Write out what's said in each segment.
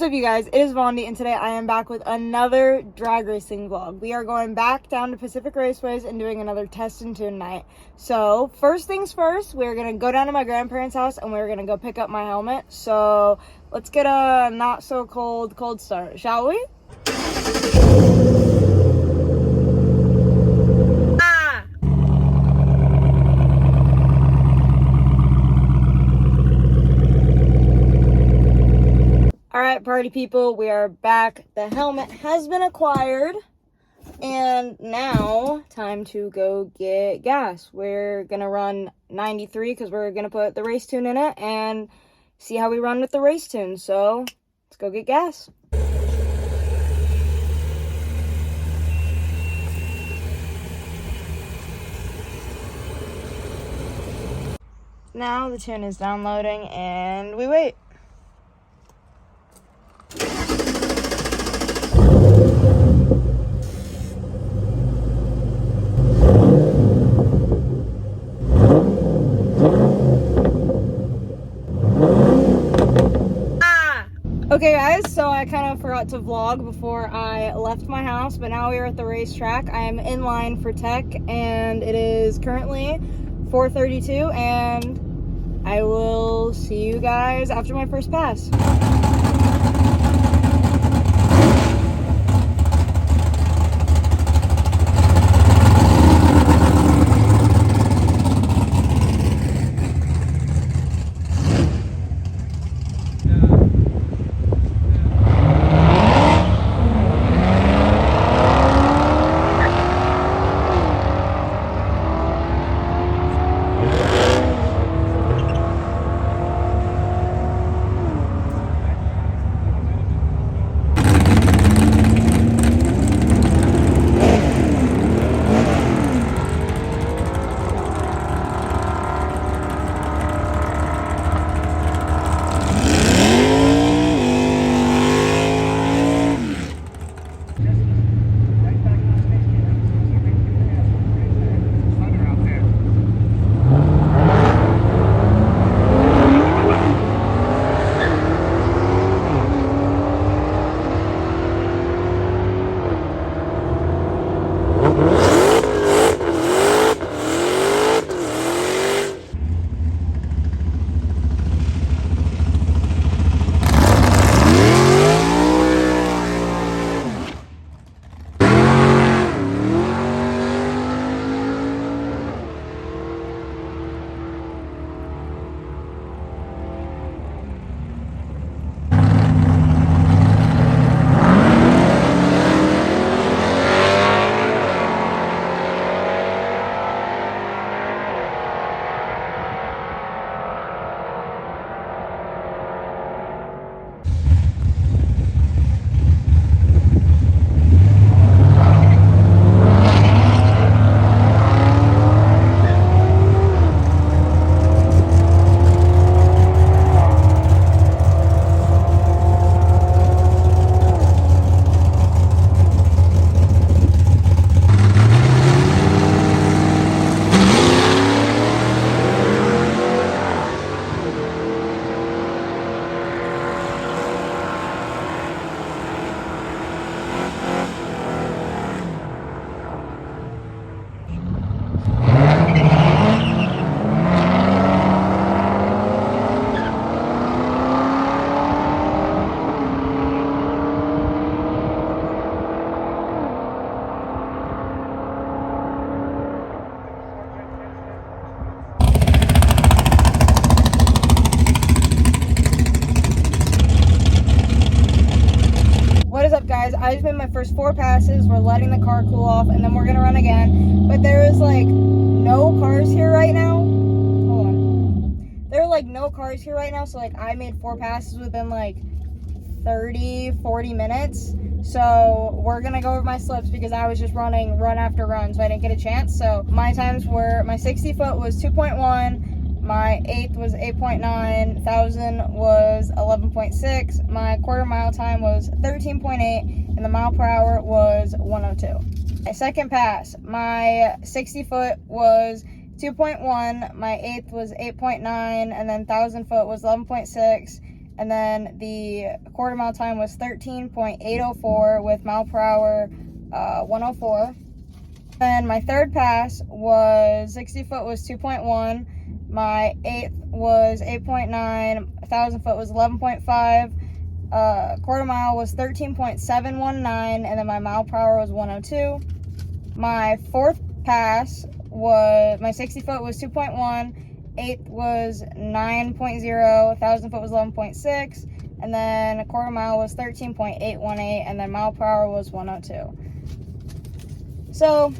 What's up, you guys? It is Vondi, and today I am back with another drag racing vlog. We are going back down to Pacific Raceways and doing another test and tune night. So first things first, we're gonna go down to my grandparents' house and we're gonna go pick up my helmet. So let's get a not so cold start, shall we? Alright, party people, we are back. The helmet has been acquired. And now, time to go get gas. We're gonna run 93 because we're gonna put the race tune in it and see how we run with the race tune. So, let's go get gas. Now the tune is downloading and we wait. Okay guys, so I kind of forgot to vlog before I left my house, but now we are at the racetrack. I am in line for tech and it is currently 4:32 and I will see you guys after my first pass. What is up, guys? I just made my first 4 passes. We're letting the car cool off and then we're gonna run again. But there is like no cars here right now. Hold on. There are like no cars here right now, so like I made 4 passes within like 30-40 minutes. So we're gonna go over my slips because I was just running run after run, so I didn't get a chance. So my times were, my 60 foot was 2.1, my 8th was 8.9, 1,000 was 11.6, my quarter mile time was 13.8, and the mile per hour was 102. My second pass, my 60 foot was 2.1, my 8th was 8.9, and then 1,000 foot was 11.6, And then the quarter mile time was 13.804 with mile per hour 104. Then my third pass was 60 foot was 2.1. My eighth was 8.9. 1,000 foot was 11.5. Quarter mile was 13.719. And then my mile per hour was 102. My fourth pass was, my 60 foot was 2.1. Eighth was 9.0. 1,000 foot was 11.6. And then a quarter mile was 13.818. And then mile per hour was 102. So,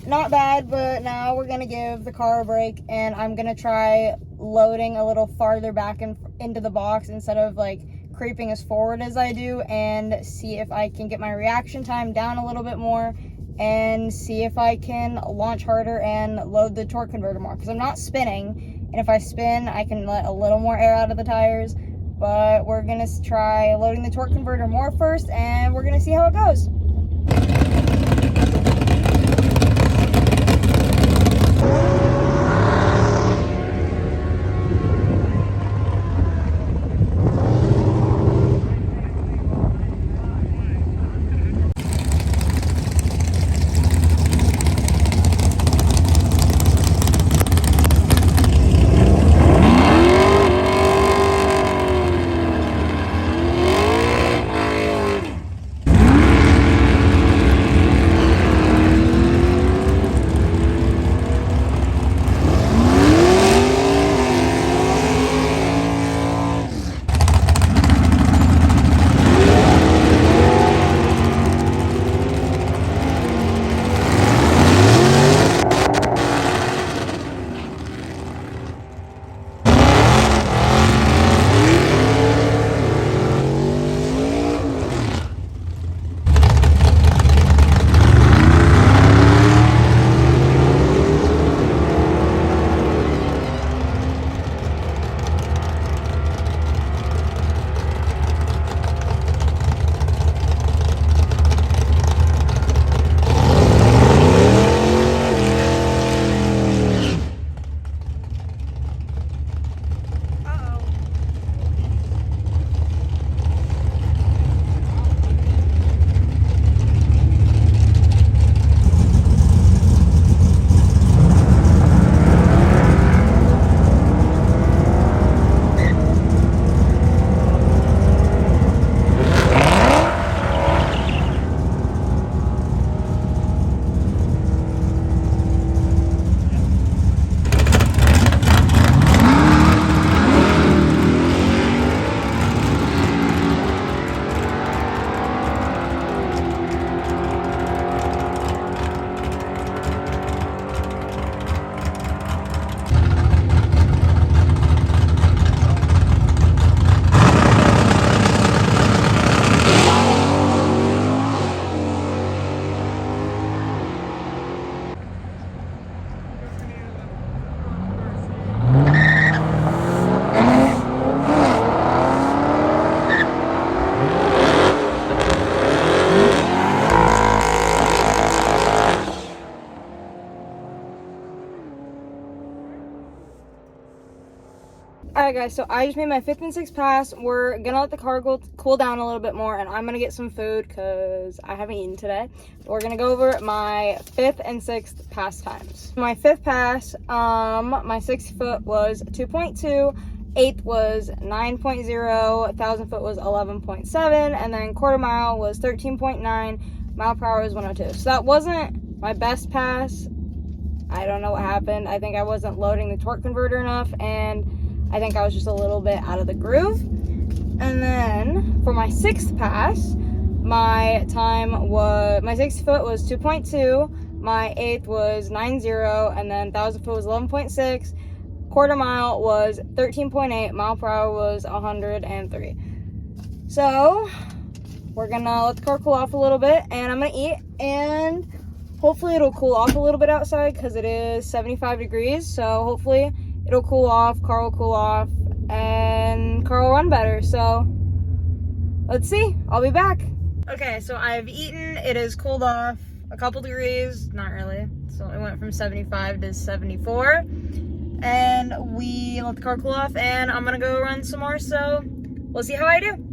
not bad, but now we're going to give the car a break, and I'm going to try loading a little farther back into the box instead of like creeping as forward as I do, and see if I can get my reaction time down a little bit more and see if I can launch harder and load the torque converter more, because I'm not spinning, and if I spin I can let a little more air out of the tires. But we're going to try loading the torque converter more first, and we're going to see how it goes. Alright guys, so I just made my 5th and 6th pass. We're gonna let the car cool down a little bit more, and I'm gonna get some food because I haven't eaten today. We're gonna go over my 5th and 6th pass times. My 5th pass, my 60 foot was 2.2, 8th was 9.0, 1,000 foot was 11.7, and then quarter mile was 13.9, mile per hour was 102. So that wasn't my best pass. I don't know what happened. I think I wasn't loading the torque converter enough, and I think I was just a little bit out of the groove. And then for my 6th pass, my time was, my 60 foot was 2.2, my 8th was 9.0, and then 1,000 foot was 11.6, quarter mile was 13.8, mile per hour was 103. So we're gonna let the car cool off a little bit, and I'm gonna eat, and hopefully it'll cool off a little bit outside because it is 75 degrees. So hopefully it'll cool off, car will cool off, and car will run better. So let's see, I'll be back. Okay, so I've eaten, it has cooled off a couple degrees, not really. So it went from 75 to 74, and we let the car cool off, and I'm gonna go run some more, so we'll see how I do.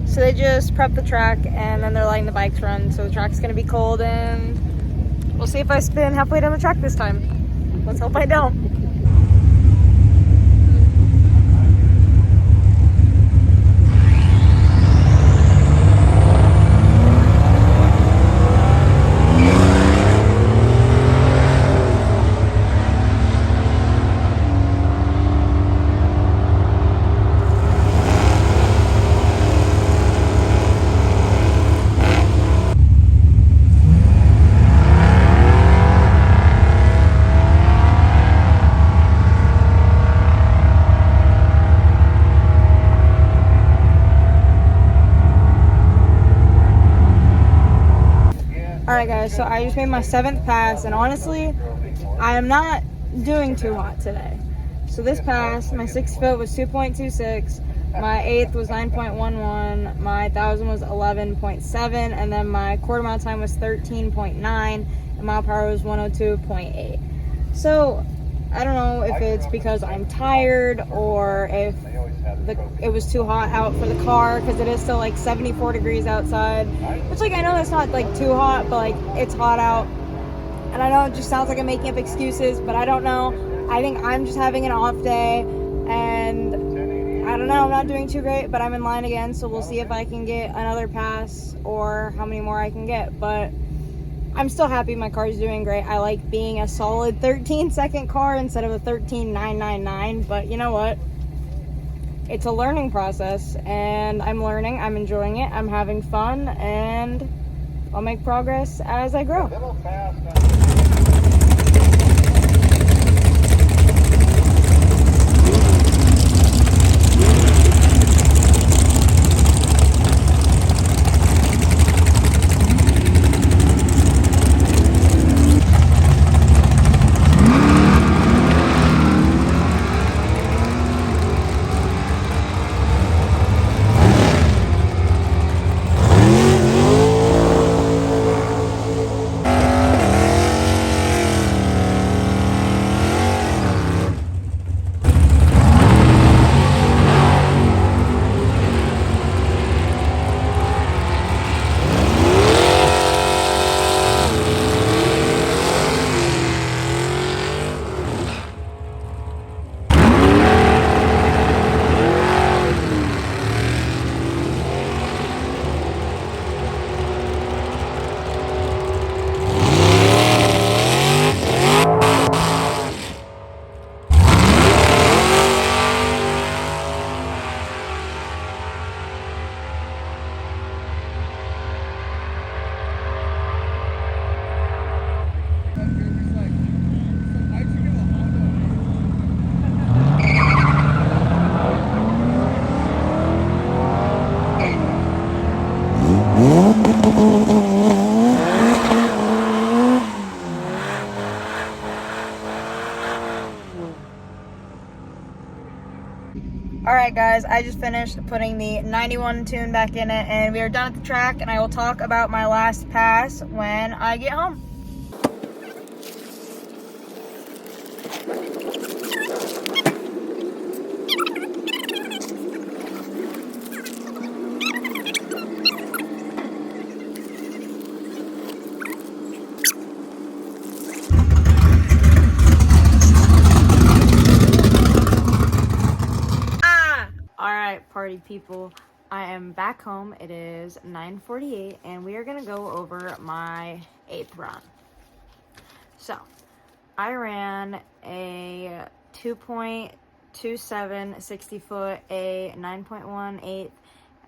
So they just prep the track and then they're letting the bikes run. So the track's gonna be cold and we'll see if I spin halfway down the track this time. Let's hope I don't. Alright guys, so I just made my 7th pass and honestly, I am not doing too hot today. So this pass, my 6th foot was 2.26, my 8th was 9.11, my 1000 was 11.7, and then my quarter mile time was 13.9, and mile per hour was 102.8. So I don't know if it's because I'm tired or if it was too hot out for the car, because it is still like 74 degrees outside, which like I know that's not like too hot, but like it's hot out, and I know it just sounds like I'm making up excuses, but I don't know. I think I'm just having an off day, and I don't know, I'm not doing too great, but I'm in line again, so we'll see if I can get another pass or how many more I can get. But I'm still happy my car's doing great. I like being a solid 13-second car instead of a 13.999, but you know what? It's a learning process, and I'm learning, I'm enjoying it, I'm having fun, and I'll make progress as I grow. Alright guys, I just finished putting the 91 tune back in it and we are done at the track, and I will talk about my last pass when I get home. Alright, party people, I am back home. It is 9:48 and we are going to go over my 8th run. So, I ran a 2.27 60 foot, a 9.18,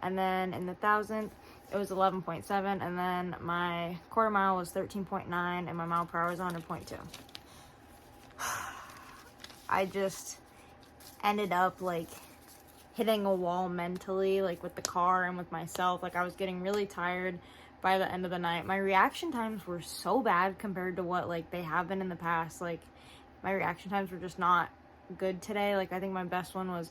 and then in the 1,000th it was 11.7, and then my quarter mile was 13.9 and my mile per hour was 100.2. I just ended up like hitting a wall mentally, like with the car and with myself. Like I was getting really tired by the end of the night. My reaction times were so bad compared to what like they have been in the past. Like my reaction times were just not good today. Like I think my best one was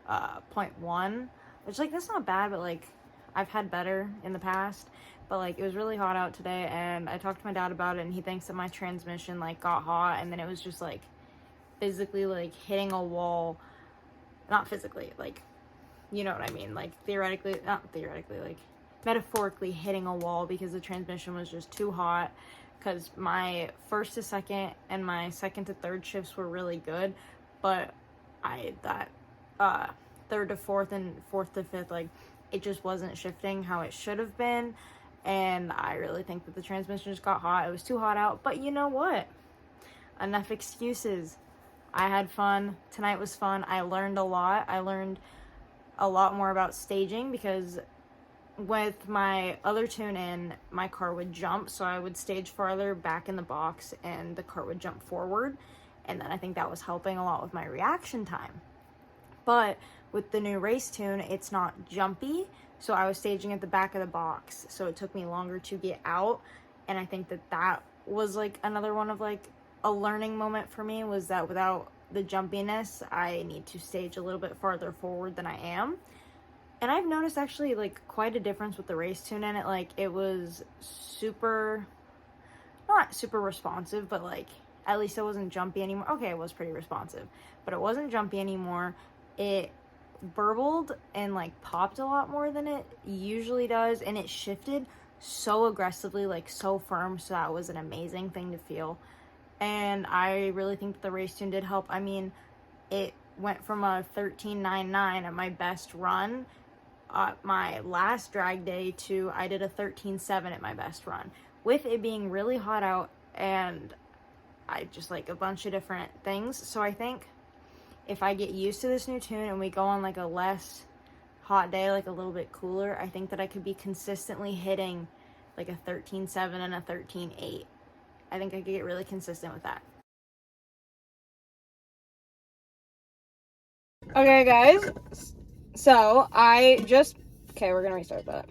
0.1, which like that's not bad, but like I've had better in the past. But like it was really hot out today, and I talked to my dad about it, and he thinks that my transmission like got hot, and then it was just like physically like hitting a wall. Not physically, like, you know what I mean, like not theoretically, like metaphorically hitting a wall, because the transmission was just too hot, because my first to second and my second to third shifts were really good, but third to fourth and fourth to fifth, like it just wasn't shifting how it should have been, and I really think that the transmission just got hot. It was too hot out, but you know what? Enough excuses. I had fun. Tonight was fun. I learned a lot. I learned a lot more about staging, because with my other tune in, my car would jump, so I would stage farther back in the box and the car would jump forward, and then I think that was helping a lot with my reaction time. But with the new race tune, it's not jumpy, so I was staging at the back of the box, so it took me longer to get out, and I think that that was like another one of like a learning moment for me, was that without the jumpiness, I need to stage a little bit farther forward than I am. And I've noticed actually like quite a difference with the race tune in it. Like it was not super responsive, but like at least it wasn't jumpy anymore. Okay, it was pretty responsive, but it wasn't jumpy anymore. It burbled and like popped a lot more than it usually does, and it shifted so aggressively, like so firm, so that was an amazing thing to feel. And I really think that the race tune did help. I mean, it went from a 13.99 at my best run my last drag day to I did a 13.7 at my best run, with it being really hot out and I just like a bunch of different things. So I think if I get used to this new tune and we go on like a less hot day, like a little bit cooler, I think that I could be consistently hitting like a 13.7 and a 13.8. I think I could get really consistent with that. Okay, guys. So, we're gonna restart that.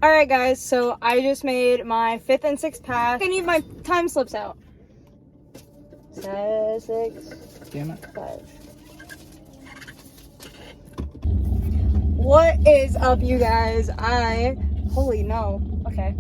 Alright, guys. So, I just made my 5th and 6th pass. I need my time slips out. 6, Damn it. 5. What is up, you guys? Holy no. Okay.